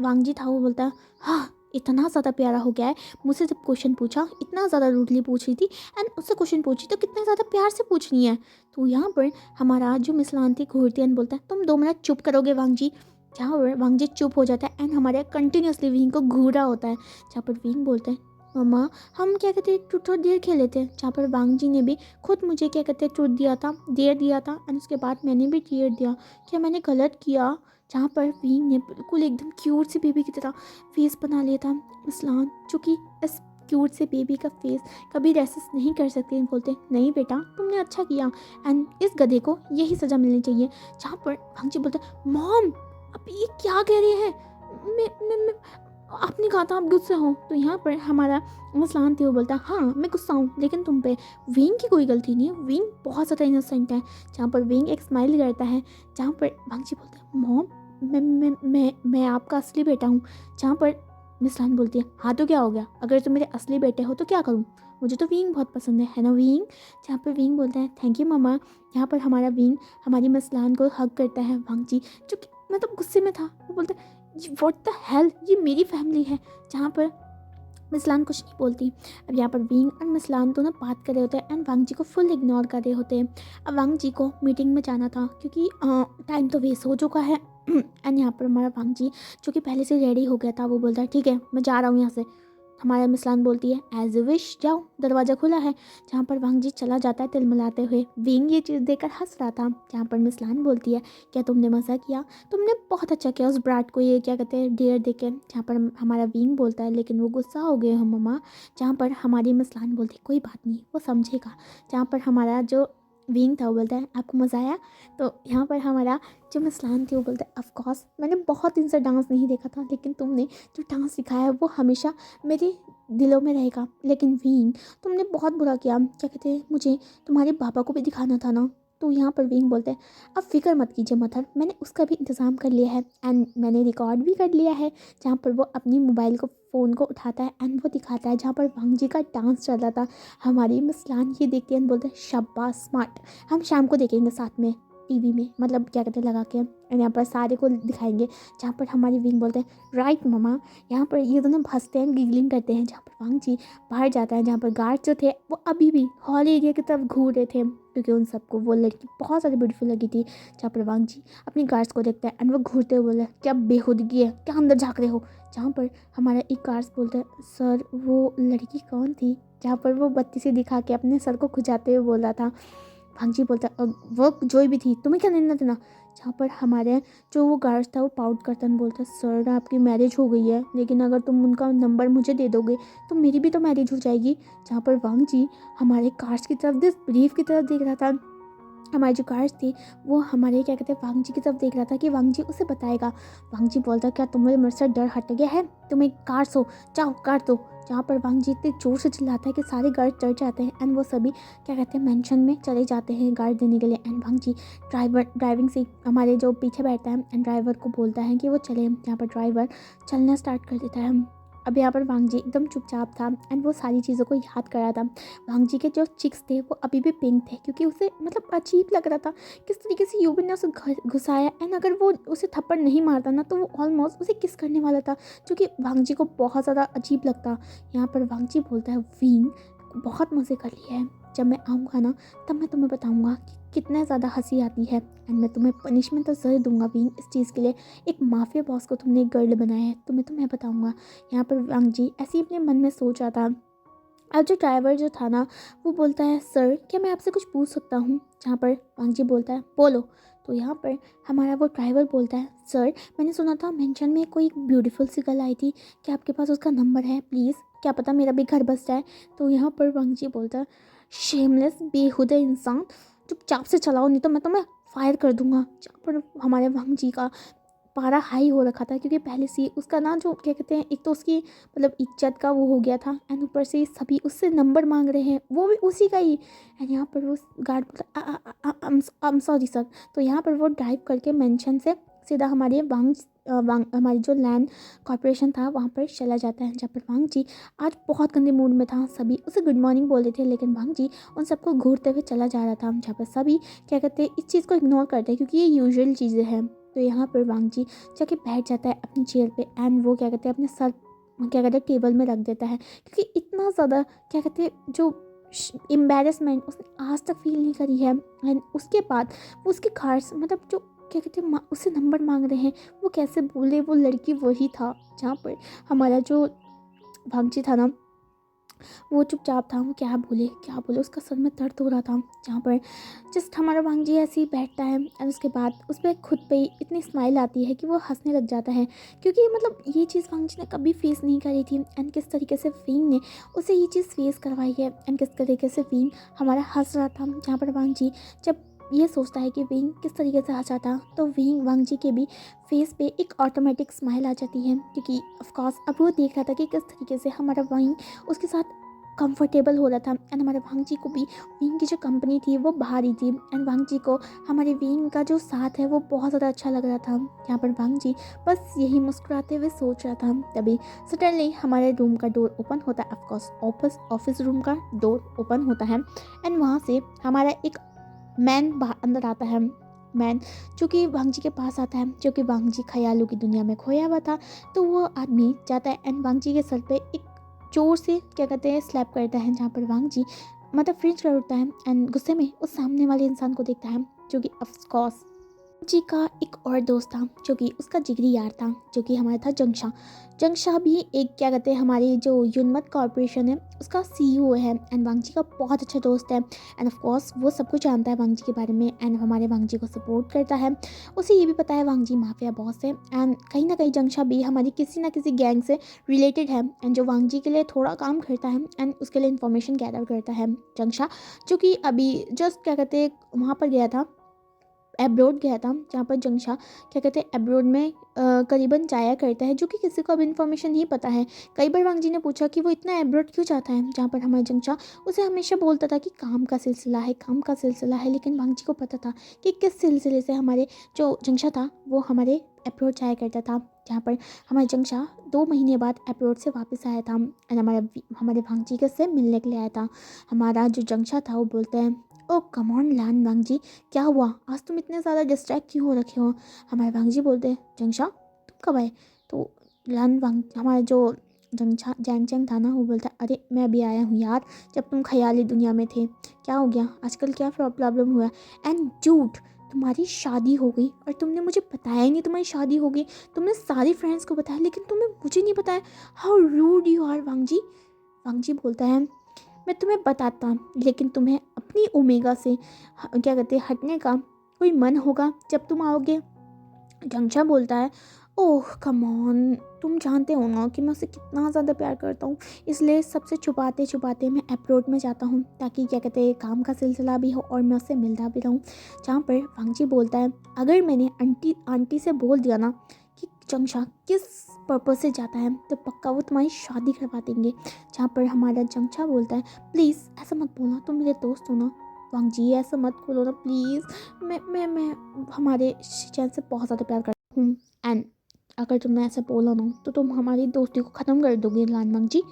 वांगजी था वो बोलता है हाँ इतना ज़्यादा प्यारा हो गया है, मुझसे जब क्वेश्चन पूछा इतना ज़्यादा रूडली पूछ रही थी एंड उससे क्वेश्चन पूछी तो कितना ज़्यादा प्यार से पूछनी है। तो यहाँ पर हमारा जो मिसलान थी घूरती एंड बोलता है तुम 2 मिनट चुप करोगे वांगजी। जहाँ पर वांगजी चुप हो जाता है एंड हमारे कंटिन्यूसली विंग को घूरा होता है। जहाँ पर विंग बोलते हैं मम्मा हम क्या कहते हैं ट्रूथ और डेयर खेले थे। जहाँ पर वांगजी ने भी खुद मुझे क्या कहते हैं ट्रूथ दिया था, डेयर दिया था एंड उसके बाद मैंने भी डेयर दिया। क्या मैंने गलत किया। जहाँ पर विंग ने बिल्कुल एकदम क्यूट सी बेबी की तरह फेस बना लिया था। मिसलान जो कि इस क्यूट से बेबी का फेस कभी रेसिस्ट नहीं कर सकते, बोलते नहीं बेटा तुमने अच्छा किया एंड इस गधे को यही सज़ा मिलनी चाहिए। जहाँ पर वांगजी बोलते मॉम अब ये क्या कह रहे हैं, मैं आपने कहा था आप गुस्से हो। तो यहाँ पर हमारा मिसलान थी वो बोलता हाँ मैं गुस्सा हूँ लेकिन तुम पे, विंग की कोई गलती नहीं है, विंग बहुत ज़्यादा इनोसेंट है। जहाँ पर विंग एक स्माइल करता है। जहाँ पर वांगजी बोलता है मॉम मैं आपका असली बेटा हूँ। जहाँ पर मिसलान बोलती है हाँ तो क्या हो गया, अगर तुम मेरे असली बेटे हो तो क्या करूँ, मुझे तो विंग बहुत पसंद है ना विंग। जहाँ पर विंग बोलता है थैंक यू मम्मा। यहाँ पर हमारा विंग हमारी मिसलान को हग करता है। वांगजी जो कि मतलब गुस्से में था वो बोलता है व्हाट द हेल, ये मेरी फैमिली है। जहाँ पर मिसलान कुछ नहीं बोलती। अब यहाँ पर विंग और मिसलान दोनों बात कर रहे होते हैं एंड वांगजी को फुल इग्नोर कर रहे होते हैं। अब वांगजी को मीटिंग में जाना था क्योंकि टाइम तो वेस्ट हो चुका है एंड यहाँ पर हमारा वांगजी जो कि पहले से रेडी हो गया था वो बोलता है ठीक है मैं जा रहा हूँ यहाँ से। हमारा मिसलान बोलती है एज यू विश, जाओ दरवाज़ा खुला है। जहाँ पर वांग जी चला जाता है तिलमिलाते हुए। विंग ये चीज़ देखकर हंस रहा था। जहाँ पर मिसलान बोलती है क्या तुमने मज़ा किया, तुमने बहुत अच्छा किया उस ब्राट को ये क्या कहते हैं डेयर देके। जहाँ पर हमारा विंग बोलता है लेकिन वो गुस्सा हो गए हम मम्मा। जहाँ पर हमारी मिसलान बोलती है कोई बात नहीं वो समझेगा। जहाँ पर हमारा जो विंग था वो बोलता है आपको मज़ा आया। तो यहाँ पर हमारा जो मिसलान थी वो बोलता है ऑफ कोर्स, मैंने बहुत दिन से डांस नहीं देखा था लेकिन तुमने जो डांस सिखाया है वो हमेशा मेरे दिलों में रहेगा। लेकिन विंग तुमने बहुत बुरा किया, क्या कहते हैं मुझे तुम्हारे पापा को भी दिखाना था ना। तो यहाँ पर विंग बोलते हैं अब फिक्र मत कीजिए मदर, मैंने उसका भी इंतज़ाम कर लिया है एंड मैंने रिकॉर्ड भी कर लिया है। जहाँ पर वो अपनी मोबाइल को फ़ोन को उठाता है एंड वो दिखाता है जहाँ पर वांग जी का डांस चल रहा था। हमारी मिसलान ये देखते हैं बोलते हैं शाबाश स्मार्ट, हम शाम को देखेंगे साथ में टीवी में, मतलब क्या कहते हैं लगा के एंड यहाँ पर सारे को दिखाएंगे। जहाँ पर हमारी विंग बोलते हैं राइट ममा। यहाँ पर ये दोनों हंसते हैं गिगलिंग करते हैं। जहाँ पर वांग जी बाहर जाता है। जहाँ पर गार्ड जो थे वो अभी भी हॉल एरिया की तरफ घूर रहे थे क्योंकि उन सबको वो लड़की बहुत ज़्यादा ब्यूटीफुल लगी थी। जहाँ पर वांग जी अपनी गार्ड्स को देखता है एंड वो घूरते हुए बोले क्या बेहूदगी है, क्या अंदर झाँक रहे हो। जहाँ पर हमारा एक गार्ड्स बोलता है सर वो लड़की कौन थी। जहाँ पर वो बत्ती से दिखा के अपने सर को खुजाते हुए बोल रहा था। वांग जी बोलता है वो जो भी थी तुम्हें क्या लेना देना। जहाँ पर हमारे जो वो गार्ड था वो पाउट करता है बोलता है सर आपकी मैरिज हो गई है लेकिन अगर तुम उनका नंबर मुझे दे दोगे तो मेरी भी तो मैरिज हो जाएगी। जहाँ पर वांग जी हमारे कार्ड्स की तरफ दिस ब्रीफ की तरफ देख रहा था। हमारे जो गार्ड्स थे वो हमारे क्या कहते हैं वांग जी की तरफ देख रहा था कि वांग जी उसे बताएगा। वांग जी बोलता क्या तुम्हें मेरे से डर हट गया है, तुम्हें कार्ड्स हो जाओ काट दो। जहाँ पर वांग जी इतने जोर से चिल्लाता है कि सारे गार्ड डर जाते हैं एंड वो सभी क्या कहते हैं मेंशन में चले जाते हैं गार्ड देने के लिए। And Wangji driving seat हमारे जो पीछे बैठता है एंड ड्राइवर को बोलता है कि वो चले। यहाँ पर ड्राइवर चलना स्टार्ट कर देता है। अब यहाँ पर वांग जी एकदम चुपचाप था एंड वो सारी चीज़ों को याद कर रहा था। वांग जी के जो चिक्स थे वो अभी भी पिंक थे क्योंकि उसे मतलब अजीब लग रहा था किस तरीके से यूबिन ने उसे घुसाया एंड अगर वो उसे थप्पड़ नहीं मारता ना तो वो ऑलमोस्ट उसे किस करने वाला था जो कि वांग जी को बहुत ज़्यादा अजीब लगता। यहाँ पर वांग जी बोलता है विंग बहुत मज़े कर लिए हैं, जब मैं आऊँगा ना तब मैं तुम्हें बताऊँगा कि कितना ज़्यादा हंसी आती है एंड मैं तुम्हें पनिशमेंट तो ज़रूर दूंगा विंग इस चीज़ के लिए। एक माफिया बॉस को तुमने एक गर्ल बनाया है तो मैं बताऊँगा। यहाँ पर वांग जी ऐसे ही अपने मन में सोच रहा था। अब जो ड्राइवर जो था ना वो बोलता है सर क्या मैं आपसे कुछ पूछ सकता हूँ। जहाँ पर वांग जी बोलता है बोलो। तो यहाँ पर हमारा वो ड्राइवर बोलता है सर मैंने सुना था मेंशन में कोई ब्यूटीफुल सी गर्ल आई थी, क्या आपके पास उसका नंबर है प्लीज़, क्या पता मेरा भी घर बस जाए। तो यहाँ पर वांग जी बोलता है शेमलेस बेहुदा इंसान, चुपचाप से चलाओ नहीं तो मैं तुम्हें फायर कर दूंगा। जहाँ पर हमारे वांग जी का पारा हाई हो रखा था क्योंकि पहले से उसका ना जो क्या कहते हैं एक तो उसकी मतलब इज्जत का वो हो गया था एंड ऊपर से सभी उससे नंबर मांग रहे हैं वो भी उसी का ही। एंड यहाँ पर वो गार्ड बोलता आई एम सॉरी सर। तो यहाँ पर वो ड्राइव करके मेंशन से सीधा हमारे वांग हमारी जो लैंड कॉर्पोरेशन था वहाँ पर चला जाता है। जहाँ पर वांग जी आज बहुत गंदे मूड में था, सभी उसे गुड मॉर्निंग बोल रहे थे लेकिन वांग जी उन सबको घूरते हुए चला जा रहा था। जहाँ पर सभी क्या कहते हैं इस चीज़ को इग्नोर करते हैं क्योंकि ये यूजुअल चीज़ें हैं। तो यहाँ पर वांग जी जाके बैठ जाता है अपनी चेयर पे एंड वो क्या कहते हैं अपने सर क्या कहते हैं टेबल में रख देता है क्योंकि इतना ज़्यादा क्या कहते हैं जो एम्बेरसमेंट उसने आज तक फील नहीं करी है। एंड उसके बाद वो उसके कार्ड्स मतलब जो क्या कहते हैं उससे नंबर मांग रहे हैं वो कैसे बोले वो लड़की वही था। जहाँ पर हमारा जो वांग जी था ना वो चुपचाप था, वो क्या बोले उसका सर में दर्द हो रहा था। जहाँ पर जस्ट हमारा वांग जी ऐसे ही बैठता है और उसके बाद उस पर खुद पे ही इतनी स्माइल आती है कि वो हंसने लग जाता है क्योंकि मतलब ये चीज़ वांग जी ने कभी फेस नहीं करी थी एंड किस तरीके से विंग ने उसे ये चीज़ फेस करवाई है एंड किस तरीके से विंग हमारा हंस रहा था। जहाँ पर वांग जी जब ये सोचता है कि विंग किस तरीके से हंसा था तो विंग वांग जी के भी फेस पे एक ऑटोमेटिक स्माइल आ जाती है क्योंकि ऑफ कोर्स अब वो देख रहा था कि किस तरीके से हमारा विंग उसके साथ कंफर्टेबल हो रहा था एंड हमारे वांग जी को भी विंग की जो कंपनी थी वो भारी थी एंड वांग जी को हमारे विंग का जो साथ है वो बहुत ज़्यादा अच्छा लग रहा था। यहाँ पर वांग जी बस यही मुस्कुराते हुए सोच रहा था। तभी सडनली हमारे रूम का डोर ओपन होता है, ऑफकोर्स ऑफिस रूम का डोर ओपन होता है एंड वहाँ से हमारा एक मैन अंदर आता है। मैन जो कि वांग जी के पास आता है जो कि वांग जी ख्यालों की दुनिया में खोया हुआ था। तो वो आदमी जाता है एंड वांग जी के सर पे एक जोर से क्या कहते हैं स्लैप करता है। जहाँ पर वांग जी मतलब फ्रिंज कर उठता है एंड गुस्से में उस सामने वाले इंसान को देखता है जो कि ऑफकोर्स जी का एक और दोस्त था जो कि उसका जिगरी यार था, जो कि हमारा था जंगशा। जंगशा भी एक क्या कहते हैं हमारी जो यूनमत कॉरपोरेशन है उसका सीईओ है एंड वांगजी का बहुत अच्छा दोस्त है एंड ऑफ कोर्स वो सब कुछ जानता है वांगजी के बारे में एंड हमारे वांगजी को सपोर्ट करता है। उसे ये भी पता है वांगजी माफिया बॉस है एंड कहीं ना कहीं जंगशा भी हमारी किसी ना किसी गैंग से रिलेटेड है एंड जो वांगजी के लिए थोड़ा काम करता है एंड उसके लिए इन्फॉर्मेशन गैदर करता है जंगशा, जो कि अभी जस्ट क्या कहते हैं वहाँ पर गया था, एब्रोड गया था, जहाँ पर जंगशा क्या कहते हैं एब्रोड में करीबन जाया करता है, जो कि किसी को अब इन्फॉर्मेशन नहीं पता है। कई बार वांगजी ने पूछा कि वो इतना एब्रोड क्यों जाता है, जहाँ पर हमारा जंगशा उसे हमेशा बोलता था कि काम का सिलसिला है, काम का सिलसिला है, लेकिन वांगजी को पता था कि किस सिलसिले से हमारे जो जंगशा था वो हमारे एब्रोड जाया करता था, जहाँ पर हमारा जंगशा 2 महीने बाद एब्रोड से वापस आया था एंड हमारे भांगजी के से मिलने के लिए आया था। हमारा जो जंगशा था वो बोलते हैं, ओ कम ऑन लान वांगजी, क्या हुआ आज तुम इतने ज़्यादा डिस्ट्रैक्ट क्यों हो रखे हो। हमारे वांगजी बोलते हैं, जंगशा तुम कब आए। तो लान वांग हमारा जो जंगशा जैंग चैंग था ना वो बोलता है, अरे मैं अभी आया हूँ यार, जब तुम ख्याली दुनिया में थे। क्या हो गया आजकल, क्या प्रॉब्लम हुआ। एंड झूठ, तुम्हारी शादी हो गई और तुमने मुझे बताया ही नहीं तुम्हारी शादी हो गई। तुमने सारी फ्रेंड्स को बताया लेकिन तुम्हें मुझे नहीं बताया। How rude you are Wangji. Wangji बोलता है, मैं तुम्हें बताता लेकिन तुम्हें अपनी ओमेगा से क्या कहते हैं हटने का कोई मन होगा जब तुम आओगे। जंगशा बोलता है, ओह कम ऑन, तुम जानते हो ना कि मैं उसे कितना ज़्यादा प्यार करता हूँ, इसलिए सबसे छुपाते छुपाते मैं अप्रोड में जाता हूँ ताकि क्या कहते हैं काम का सिलसिला भी हो और मैं उससे मिलता भी रहूँ। जहाँ पर वांगजी बोलता है, अगर मैंने आंटी से बोल दिया ना कि जंगशा किस पर्पज से जाता है तो पक्का वो तुम्हारी शादी करवा देंगे। जहाँ पर हमारा जंगशा बोलता है, प्लीज़ ऐसा मत बोलना, तुम मेरे दोस्त हो ना। वांगजी ऐसा मत बोलो ना प्लीज़, मैं हमारे चैन से बहुत ज़्यादा प्यार करता हूँ एंड अगर तुमने ऐसा बोला ना तो तुम हमारी दोस्ती को ख़त्म कर दोगे लान वांगजी।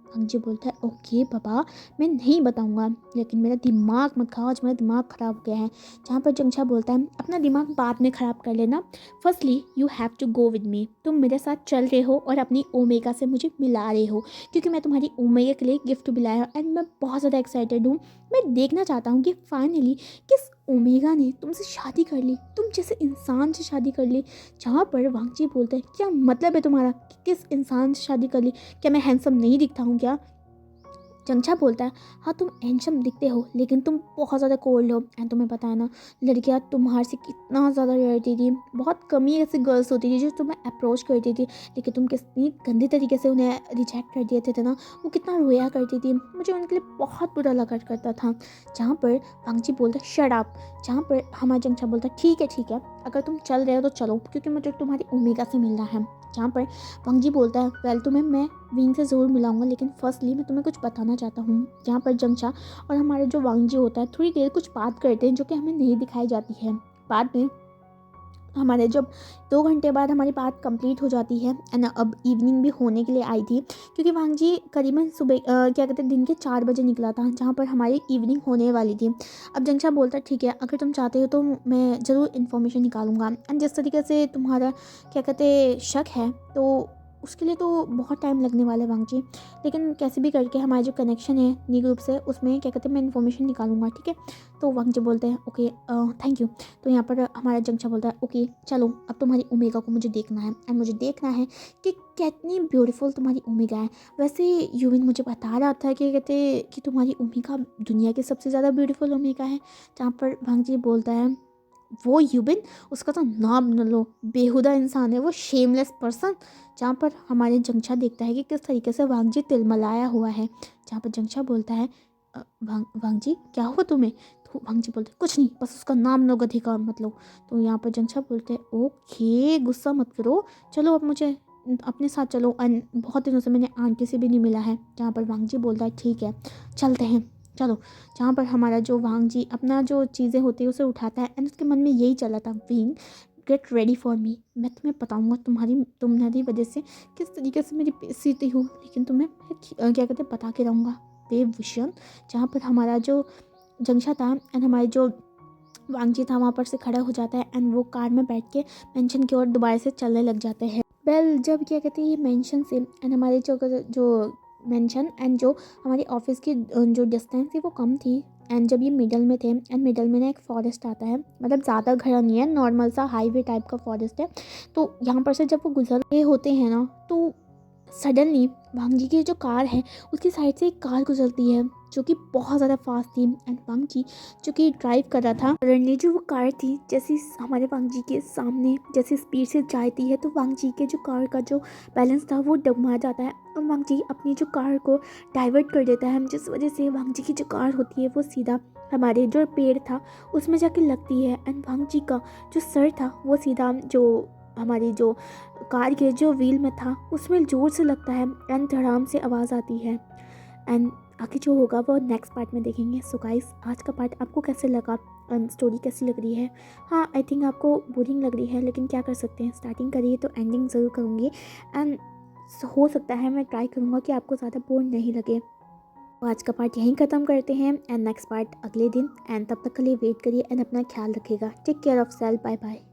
वांगजी बोलता है, ओके पापा मैं नहीं बताऊंगा, लेकिन मेरा दिमाग मत खाओ, आज मेरा दिमाग ख़राब हो गया है। जहाँ पर जंगशा बोलता है, अपना दिमाग बाद में ख़राब कर लेना, firstly you have to go with me. तुम मेरे साथ चल रहे हो और अपनी ओमेगा से मुझे मिला रहे हो, क्योंकि मैं तुम्हारी ओमेगा के लिए गिफ्ट भी लाया एंड मैं बहुत ज़्यादा एक्साइटेड हूँ। मैं देखना चाहता हूँ कि फाइनली किस ओमेगा ने तुमसे शादी कर ली, तुम जैसे इंसान से शादी कर ली। जहाँ पर वांगजी बोलते हैं, क्या मतलब है तुम्हारा कि किस इंसान से शादी कर ली, क्या मैं हैंडसम नहीं दिखता हूँ क्या। जंगशा बोलता है, हाँ तुम हैंडसम दिखते हो लेकिन तुम बहुत ज़्यादा कोल्ड हो एंड तुम्हें पता है ना लड़कियाँ तुम्हारे से कितना ज़्यादा डरती थी, बहुत कम ही ऐसी गर्ल्स होती थी जो तुम्हें अप्रोच करती थी, लेकिन तुम कितनी गंदे तरीके से उन्हें रिजेक्ट कर देते थे ना, वो कितना रोया करती थी, मुझे उनके लिए बहुत बुरा लगा करता था। जहाँ पर वांगजी बोलता है, शट अप। जहाँ पर हमारा जंगशा बोलता है, ठीक है अगर तुम चल रहे हो तो चलो, क्योंकि मुझे तुम्हारी ओमेगा से मिलना है। जहाँ पर वांगजी बोलता है, वेल तुम्हें मैं विंग से ज़रूर मिलाऊंगा, लेकिन फर्स्टली मैं तुम्हें कुछ बताना चाहता हूँ। जहाँ पर जंगशा और हमारे जो वांगजी होता है थोड़ी देर कुछ बात करते हैं जो कि हमें नहीं दिखाई जाती है। बाद में हमारे जब 2 घंटे बाद हमारी बात कंप्लीट हो जाती है एंड अब इवनिंग भी होने के लिए आई थी, क्योंकि वांगजी करीबन सुबह क्या कहते हैं दिन के 4 बजे निकला था, जहाँ पर हमारी इवनिंग होने वाली थी। अब जंगशा बोलता है, ठीक है अगर तुम चाहते हो तो मैं ज़रूर इन्फॉर्मेशन निकालूंगा एंड जिस तरीके से तुम्हारा क्या कहते शक है तो उसके लिए तो बहुत टाइम लगने वाला है वांगजी, लेकिन कैसे भी करके हमारा जो कनेक्शन है नी ग्रुप से उसमें क्या कहते हैं मैं इन्फॉर्मेशन निकालूंगा, ठीक है। तो वांगजी बोलते हैं, ओके थैंक यू। तो यहाँ पर हमारा जंगशा बोलता है, ओके चलो अब तुम्हारी ओमेगा को मुझे देखना है एंड मुझे देखना है कि कितनी ब्यूटीफुल तुम्हारी ओमेगा है। वैसे यूविन मुझे बता रहा था कि कहते कि तुम्हारी ओमेगा दुनिया की सबसे ज़्यादा ब्यूटीफुल ओमेगा है। जहाँ पर वांगजी बोलता है, वो यूबिन, उसका तो नाम न लो, बेहुदा इंसान है वो, शेमलेस पर्सन। जहाँ पर हमारे जंगशा देखता है कि किस तरीके से वांगजी तिलमलाया हुआ है। जहाँ पर जंगशा बोलता है, वांगजी क्या हुआ तुम्हें। तो वांगजी बोलते हैं, कुछ नहीं बस उसका नाम लो, गधी का मतलब। तो यहाँ पर जंगशा बोलते हैं, ओके गुस्सा मत करो, चलो अब मुझे अपने साथ चलो, बहुत दिनों से मैंने आंटी से भी नहीं मिला है। जहाँ पर वांगजी बोलता है, ठीक है चलते हैं चलो। जहाँ पर हमारा जो वांगजी अपना जो चीज़ें होती है उसे उठाता है एंड उसके मन में यही चला था, wing get ready for me, मैं तुम्हें बताऊंगा तुम्हारी वजह से किस तरीके से मेरी बेइज्जती हो, लेकिन तुम्हें मैं क्या कहते हैं बता के रहूँगा देवविशन। जहाँ पर हमारा जो जंगशा था एंड हमारे जो वांगजी था वहाँ पर से खड़ा हो जाता है एंड वो कार में बैठ के मेंशन की ओर दोबारा से चलने लग जाते हैं। वेल जब क्या कहते हैं ये मेंशन से एंड हमारे जो मेंशन एंड जो हमारी ऑफिस की जो डिस्टेंस थी वो कम थी, एंड जब ये मिडल में थे एंड मिडल में ना एक फॉरेस्ट आता है, मतलब ज़्यादा घना नहीं है, नॉर्मल सा हाईवे टाइप का फॉरेस्ट है। तो यहाँ पर से जब वो गुजर रहे होते हैं ना, तो सडनली वांग जी की जो कार है उसकी साइड से एक कार गुजरती है जो कि बहुत ज़्यादा फास्ट थी। एंड वांग जी जो कि ड्राइव कर रहा था, सडनली जो वो कार थी जैसे हमारे वांग जी के सामने जैसे स्पीड से जाती है, तो वांग जी के जो कार का जो बैलेंस था वो डगमगा जाता है और वांग जी अपनी जो कार को डाइवर्ट कर देता है, जिस वजह से वांग जी की जो कार होती है वो सीधा हमारे जो पेड़ था उसमें जाके लगती है। एंड वांग जी का जो सर था वो सीधा जो हमारी जो कार के जो व्हील में था उसमें ज़ोर से लगता है एंड धड़ाम से आवाज़ आती है। एंड आगे जो होगा वो नेक्स्ट पार्ट में देखेंगे। सो गाइस, आज का पार्ट आपको कैसे लगा, स्टोरी कैसी लग रही है? हाँ, आई थिंक आपको बोरिंग लग रही है, लेकिन क्या कर सकते हैं, स्टार्टिंग करिए तो एंडिंग ज़रूर करूँगी। एंड हो सकता है मैं ट्राई करूँगा कि आपको ज़्यादा बोर नहीं लगे। तो आज का पार्ट यहीं ख़त्म करते हैं एंड नेक्स्ट पार्ट अगले दिन। एंड तब तक के लिए वेट करिए एंड अपना ख्याल रखिएगा। Take care of self, bye bye.